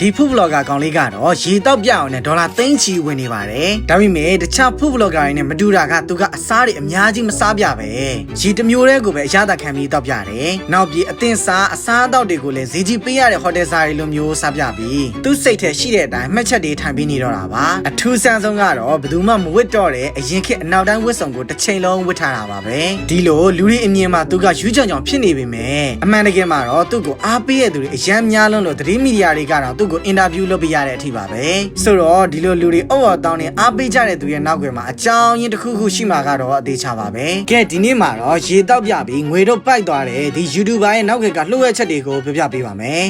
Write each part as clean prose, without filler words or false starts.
ဒီဖူဘလော့ဂါကောင်လေးကတော့ရေတောက်ပြအောင်နဲ့ဒေါ်လာသိန်းချီဝင်နေပါတယ်ဒါပေမဲ့တခြားဖူဘလော့ဂါတွေနဲ့မတူတာကသူကအစားတွေအများကြီးမစားပြပဲရေတစ်မျိုးတည်းကိုပဲအရသာခံပြီးတောက်ပြတယ်နောက်ပြီးအသင်စားအစားအသောက်တွေကိုလည်းဈေးကြီးပေးရတဲ့ဟိုတယ်စားတွေလိုမျိုးစားပြပြီးသူ့စိတ်ထဲရှိတဲ့အတိုင်းမှတ်ချက်တွေထိုင်ပြီးနေတော့တာပါအထူးဆန်းဆုံးကတော့ဘယ်သူမှမဝတ်တော့တဲ့အရင်ခေတ်အနောက်တိုင်းဝတ်စုံကိုတစ်ချိန်လုံးဝတ်ထားတာပါပဲဒီလိုလူတွေအမြင်မှာသူကယူးကြောင်ကြောင်ဖြစ်နေပေမဲ့အမှန်တကယ်မှာတော့သူ့ကိုအားပေးရတဲ့သူတွေအရန်များလုံးလို့သတင်းမီဒီယာတွေကတော့သူ့ကိုအင်တာဗျူးလုပ်ပြရတဲ့အထိပါပဲဆိုတော့ဒီလိုလူတွေအော်အော်တောင်းနေအားပေးကြတဲ့သူရဲ့နောက်ွယ်မှာအကြောင်းရင်းတစ်ခုခုရှိမှာကတော့အသေးချပါပဲကဲဒီနေ့မှာတော့ရေတောက်ပြပြီးငွေတော့ပိုက်သွားတယ်ဒီ YouTuber ရဲ့နောက်ွယ်ကလှုပ်ဝက်ချက်တွေကိုပြပြပေးပါမယ်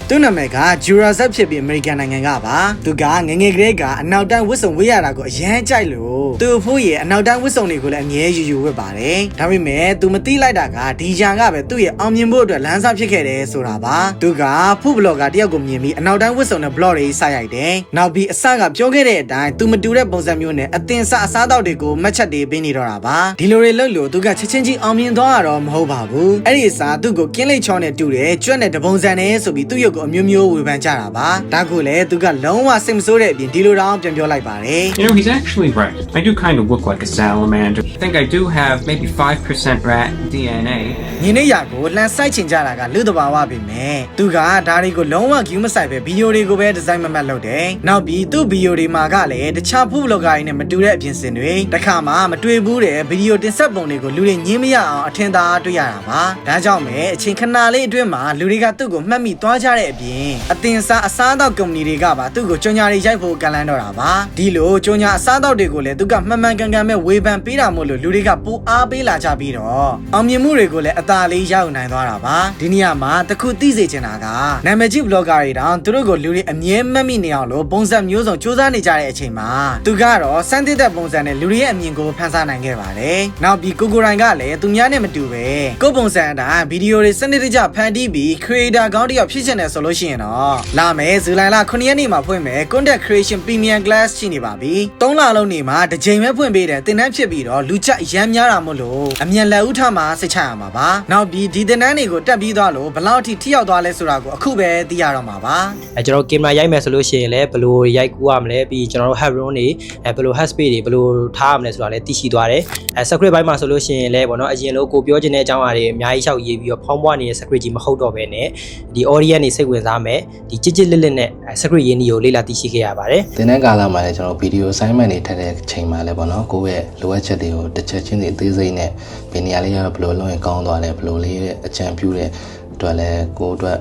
သူ့နာမည်က Jurassic ဖြစ်ပြီး American နိုင်ငံကပါသူကငငယ်ကလေးကအနောက်တိုင်းဝတ်စုံဝတ်ရတာကိုအရန်ကြိုက်လို့သူ့ဖို့ရဲ့အနောက်တိုင်းဝတ်စုံတွေကိုလည်းအမြဲယူဝတ်ပါတယ်ဒါပေမဲ့သူမသိလိုက်တာကဒီဂျန်ကပဲသူ့ရဲ့အောင်မြင်ဖို့အတွက်လမ်းစာဖြစ်ခဲ့တယ်ဆိုတာပါသူကဖူဘလော့ဂါတယောက်ကိုမြင်ပြီးအနောက်တိုင်းဝတ်စုံနဲ့ blog တွေစရိုက်တယ်နောက်ပြီးအစကပြောခဲ့တဲ့အတိုင်းသူမတူတဲ့ပုံစံမျိုးနဲ့အသင်စားအစားတောက်တွေကိုမှတ်ချက်တွေပေးနေတော့တာပါဒီလိုတွေလုပ်လို့သူကချက်ချင်းကြီးအောင်မြင်သွားတာတော့မဟုတ်ပါဘူးအဲ့ဒီအစားသူ့ကိုကင်းလိတ်ချောနဲ့တူတယ်ကြွက်နဲ့တပုံစံနဲ့ဆိုပြီးသူ့ရုပ်ကိုအမျိုးမျိုးဝေဖန်ကြတာပါဒါကိုလည်းသူကလုံးဝစိတ်မဆိုးတဲ့အပြင်ဒီလိုတောင်ပြန်ပြောလိုက်ပါတယ် You know, he's actually right. I do kind of look like a salamander. I think I do have maybe 5% rat DNA. ညီနေရကိုလှန်ဆိုင်ချင်ကြတာကလူတဘာဝပဲမဲ့သူကဒါတွေကိုလုံးဝဂယူးမဆိုင်ပဲဗီဒီယိုတွေကိုပဲဒီဇိုင်းမမတ်လုပ်တယ်နောက်ပြီးသူ့ဗီဒီယိုတွေမှာကလည်းတခြားဖူးဘလော့ဂါတွေနဲ့မတူတဲ့အပြင်စင်တွေတခါမှမတွေ့ဘူးတဲ့ဗီဒီယိုတင်ဆက်ပုံတွေကိုလူတွေညင်းမရအောင်အထင်သာတွေ့ရတာပါဒါကြောင့်ပဲအချိန်ခဏလေးအတွင်းမှာလူတွေကသူ့ကိုမှတ်မိသွားကြတဲ့အပြင်အသင်စားအစားအသောက်ကုမ္ပဏီတွေကပါသူ့ကိုကြော်ညာတွေရိုက်ဖို့ကန့်လန့်တော့တာပါဒီလိုကြော်ညာအစားအသောက်တွေကိုလည်းသူကမှန်မှန်ကန်ကန်ပဲဝေဖန်ပေးတာမို့လို့လူတွေကပူအားပေးလာကြပြီးတော့အောင်မြင်မှုတွေကိုလည်းအသာလေးရောက်နိုင်သွားတာပါဒီနေရာမှာတခုသိစေချင်တာကနာမည်ကြီး blogger တွေတောင်သူတို့ကိုလူတွေအမြဲမှတ်မိနေအောင်လို့ပုံစံမျိုးစုံစူးစမ်းနေကြတဲ့အချိန်မှာသူကတော့စမ်းသစ်တဲ့ပုံစံနဲ့လူတွေရဲ့အမြင်ကိုဖန်ဆားနိုင်ခဲ့ပါတယ်နောက်ပြီးကိုရိုင်းကလည်းသူများနဲ့မတူပဲကိုပုံစံအတိုင်းဗီဒီယိုတွေစနစ်တကျဖန်တီးပြီး creator ကောင်းတစ်ယောက်ဖြစ်ချင်တယ်ဆိုလို့ရှိရင်တော့လာမယ်ဇူလိုင်လ9ရက်နေ့မှာဖွင့်မယ် content creation premium class ရှိနေပါပြီ3လလုံးနေမှာတစ်ချိန်ပဲဖွင့်ပေးတယ်သင်တန်းဖြစ်ပြီးတော့လူချက်ရမ်းများတာမို့လို့အမြန်လက်ဦးထမှာစိတ်ချရမှာပါနောက်ပြီးဒီသင်တန်းတွေကိုတက်ပြီးသွားလို့ဘယ်လောက်အထိထိရောက်သွားလဲဆိုတာကိုအခုပဲသိရတော့မှာပါကျွန်တော်ကင်မရာရိုက်မယ်ဆိုလို့ရှိရင်လည်းဘယ်လိုရိုက်ကူးရမလဲပြီးကျွန်တော်တို့ head room တွေဘယ်လို head space တွေဘယ်လိုထားရမလဲဆိုတာလည်းသိရှိသွားတယ်script ဘိုင်းမှာဆိုလို့ရှိရင်လည်းပေါ့နော်အရင်လိုကိုပြောချင်တဲ့အကြောင်းအရာတွေအများကြီးလျှောက်ရေးပြီးတော့ဖောင်းပွားနေတဲ့ script ကြီးမဟုတ်တော့ဘဲနဲ့ဒီ audience တွေစိတ်ဝင်စားမယ်ဒီကြစ်ကြစ်လစ်လစ်နဲ့ script ရင်းနှီးကိုလေ့လာသိရှိခဲ့ရပါတယ်သင်တဲ့ကာလမှာလည်းကျွန်တော်ဗီဒီယို assignment တွေထပ်တဲ့အချိန်မှာလည်းပေါ့နော်ကိုယ့်ရဲ့လိုအပ်ချက်တွေကိုတစ်ချက်ချင်းစီအသေးစိတ်နဲ့ဘယ်နေရာလေးကတော့ဘယ်လိုလုပ်ရင်ကောင်းသွားလဲဘယ်လိုလေးအကြံပြုတဲ့အတွက်လည်းကိုယ့်အတွက်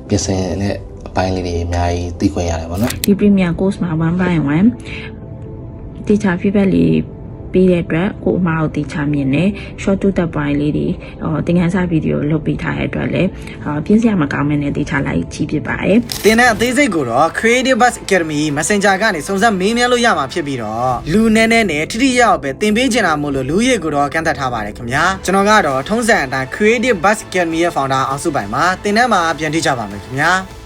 ပြင်ဆင်တဲ့အပိုင်းလေးတွေအများကြီးသိခွင့်ရတယ်ပေါ့နော်ဒီ Premium course မှာ one by one teacher feedback လေးပေးတဲ့အတွက်ကိုအမားတို့တေချာမြင်နေ short to the point လေးတွေသင်ခန်းစာဗီဒီယိုလုပ်ပေးထားတဲ့အတွက်လည်းပြင်းစရာမကောင်းမဲ့နဲ့တေချာလိုက်ကြည့်ဖြစ်ပါတယ်သင်တဲ့အသေးစိတ်ကိုတော့ Creative Bus Academy Messenger ကနေစုံစမ်းမေးမြန်းလို့ရမှာဖြစ်ပြီးတော့လူနည်းနည်းနဲ့ထိထိရောက်ပဲသင်ပေးချင်တာမို့လို့လူရည်ကိုတော့ကန့်သတ်ထားပါတယ်ခင်ဗျာကျွန်တော်ကတော့ထုံးစံအတိုင်း Creative Bus Academy ရဲ့ founder အောင်စုပိုင်ပါသင်တန်းမှာပြန်ထိကြပါမယ်ခင်ဗျာ